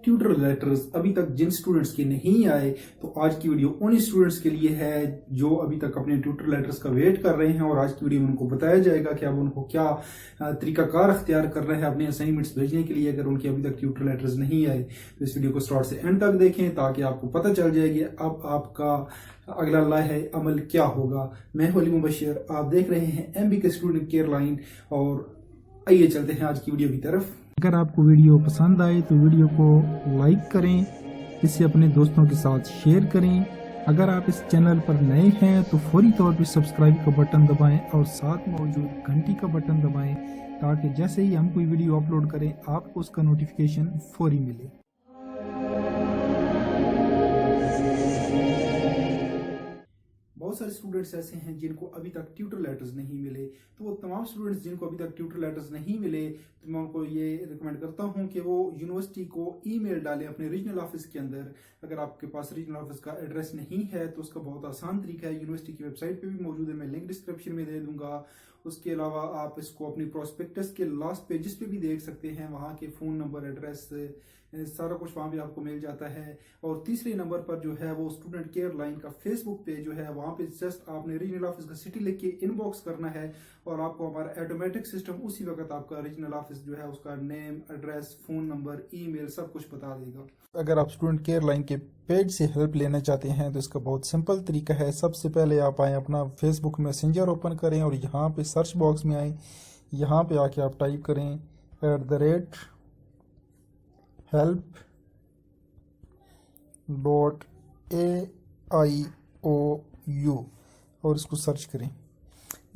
Tutor letters अभी तक जिन students के नहीं आए, तो आज की वीडियो उन स्टूडेंट्स के लिए है जो अभी तक अपने ट्यूटर लेटर्स का वेट कर रहे हैं। और आज की वीडियो में उनको बताया जाएगा कि अब उनको क्या तरीकाकार अख्तियार करना है अपने असाइनमेंट्स भेजने के लिए अगर उनके अभी तक ट्यूटर लेटर्स नहीं आए। तो इस वीडियो को स्टार्ट से एंड तक देखें ताकि आपको पता चल जाएगी अब आपका अगला लाहे अमल क्या होगा। मैं हूं अली मुबशर, आप देख रहे हैं MBK स्टूडेंट केयर लाइन। और आइए चलते हैं आज की वीडियो की तरफ। अगर आपको वीडियो पसंद आए तो वीडियो को लाइक करें, इसे अपने दोस्तों के साथ शेयर करें। अगर आप इस चैनल पर नए हैं तो फौरी तौर पर सब्सक्राइब का बटन दबाएं और साथ मौजूद घंटी का बटन दबाएं ताकि जैसे ही हम कोई वीडियो अपलोड करें आपको उसका नोटिफिकेशन फौरी मिले। बहुत सारे स्टूडेंट्स ऐसे हैं जिनको अभी तक ट्यूटर लेटर्स नहीं मिले। तो वो तमाम स्टूडेंट्स जिनको अभी तक ट्यूटर लेटर्स नहीं मिले, तो मैं उनको ये रिकमेंड करता हूं कि वो यूनिवर्सिटी को ईमेल डालें अपने रीजनल ऑफिस के अंदर। अगर आपके पास रीजनल ऑफिस का एड्रेस नहीं है तो उसका बहुत आसान तरीका है, यूनिवर्सिटी की वेबसाइट पे भी मौजूद है, मैं लिंक डिस्क्रिप्शन में दे दूंगा। उसके अलावा आप इसको अपनी प्रोस्पेक्टस के लास्ट पेजेस पे भी देख सकते हैं, वहाँ के फ़ोन नंबर, एड्रेस, सारा कुछ वहाँ पे आपको मिल जाता है। और तीसरे नंबर पर जो है वो स्टूडेंट केयर लाइन का फेसबुक पेज जो है, वहाँ पे जस्ट आपने रीजनल ऑफिस का सिटी लिख के इनबॉक्स करना है और आपको हमारा ऑटोमेटिक सिस्टम उसी वक्त आपका रीजनल ऑफिस जो है उसका name, address, phone number, email सब कुछ बता देगा। अगर आप स्टूडेंट केयर लाइन के पेज से हेल्प लेना चाहते हैं तो इसका बहुत सिंपल तरीका है। सबसे पहले आप आए अपना फेसबुक मैसेंजर ओपन करें और यहाँ पे सर्च बॉक्स में आए, यहाँ पे आके आप टाइप करें @help.aio और इसको सर्च करें।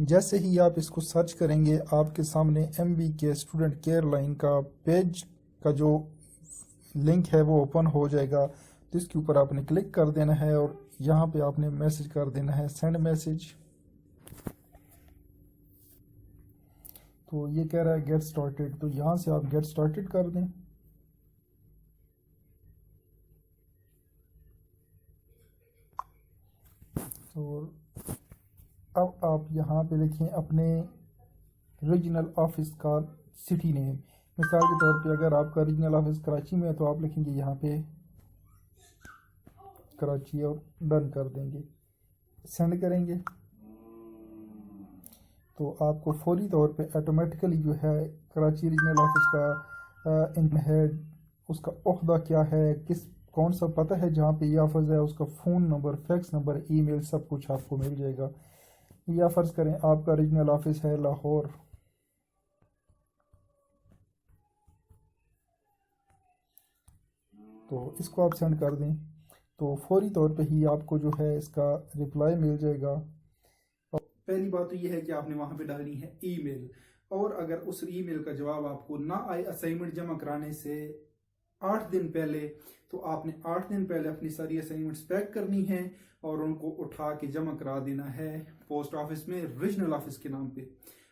जैसे ही आप इसको सर्च करेंगे आपके सामने MBK स्टूडेंट केयर लाइन का पेज का जो लिंक है वो ओपन हो जाएगा। तो इसके ऊपर आपने क्लिक कर देना है और यहाँ पे आपने मैसेज कर देना है सेंड मैसेज। तो ये कह रहा है गेट स्टार्टेड, तो यहाँ से आप गेट स्टार्टेड कर दें। और अब आप यहाँ पे लिखें अपने रीजनल ऑफिस का सिटी नेम। मिसाल के तौर पे अगर आपका रीजनल ऑफिस कराची में है तो आप लिखेंगे यहाँ पे कराची और डन कर देंगे, सेंड करेंगे। तो आपको फौरी तौर पे ऑटोमेटिकली जो है कराची रीजनल ऑफिस का हेड, उसका ओहदा क्या है, कौन सा पता है जहाँ पे ये ऑफिस है, उसका phone number, fax number, email सब कुछ आपको मिल जाएगा। या फ़र्ज़ करें आपका रीजनल ऑफिस है लाहौर, तो इसको आप सेंड कर दें तो फौरी तौर पे ही आपको जो है इसका रिप्लाई मिल जाएगा। पहली बात तो ये है कि आपने वहां पे डालनी है ईमेल, और अगर उस ईमेल का जवाब आपको ना आए असाइनमेंट जमा कराने से 8 दिन पहले, तो आपने 8 दिन पहले अपनी सारी असाइनमेंट्स पैक करनी है और उनको उठा के जमा करा देना है पोस्ट ऑफिस में रीजनल ऑफिस के नाम पे।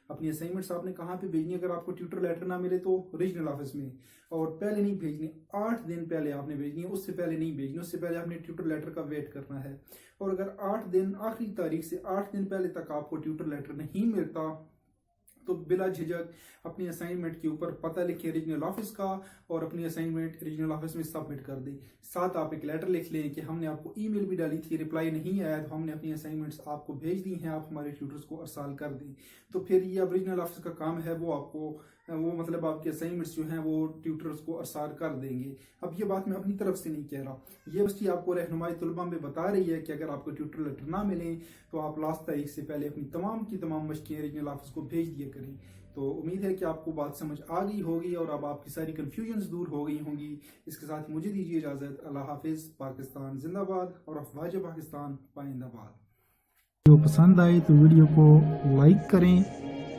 अपनी असाइनमेंट्स आपने कहाँ पे भेजनी है? अगर आपको ट्यूटर लेटर ना मिले तो रीजनल ऑफिस में, और पहले नहीं भेजनी, 8 दिन पहले आपने भेजनी है, उससे पहले नहीं भेजनी, उससे पहले आपने ट्यूटर लेटर का वेट करना है। और अगर 8 दिन आखिरी तारीख से 8 दिन पहले तक आपको ट्यूटर लेटर नहीं मिलता तो बिला झिझक अपनी असाइनमेंट के ऊपर पता लिखे रीजनल ऑफिस का और अपनी असाइनमेंट रीजनल ऑफिस में सबमिट कर दें। साथ आप एक लेटर लिख लें कि हमने आपको ईमेल भी डाली थी, रिप्लाई नहीं आया, तो हमने अपनी असाइनमेंट्स आपको भेज दी हैं, आप हमारे ट्यूटर्स को अरसाल कर दें। तो फिर ये अब रीजनल ऑफिस का काम है, वो आपको मतलब आपके असाइनमेंट्स जो हैं वो ट्यूटर्स को अरसाल कर देंगे। अब ये बात मैं अपनी तरफ से नहीं कह रहा, ये यूनिवर्सिटी आपको रहनुमाई तलबा में बता रही है कि अगर आपको ट्यूटर लेटर ना मिले तो आप लास्ट तारीख से पहले अपनी तमाम की तमाम मशक़ें रीजनल ऑफिस को भेज दिया करें। तो उम्मीद है कि आपको बात समझ आ गई होगी और अब आपकी सारी कन्फ्यूजन्स दूर हो गई होंगी। इसके साथ मुझे दीजिए इजाज़त। अल्लाह हाफिज़। पाकिस्तान जिंदाबाद और अफवाज पाकिस्तान पाइंदाबाद। वीडियो पसंद आए तो वीडियो को लाइक करें,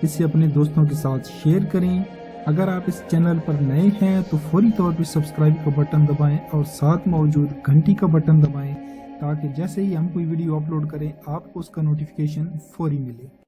इसे अपने दोस्तों के साथ शेयर करें। अगर आप इस चैनल पर नए हैं तो फौरी तौर पर सब्सक्राइब का बटन दबाएं और साथ मौजूद घंटी का बटन दबाएं ताकि जैसे ही हम कोई वीडियो अपलोड करें आपको उसका नोटिफिकेशन फौरी मिले।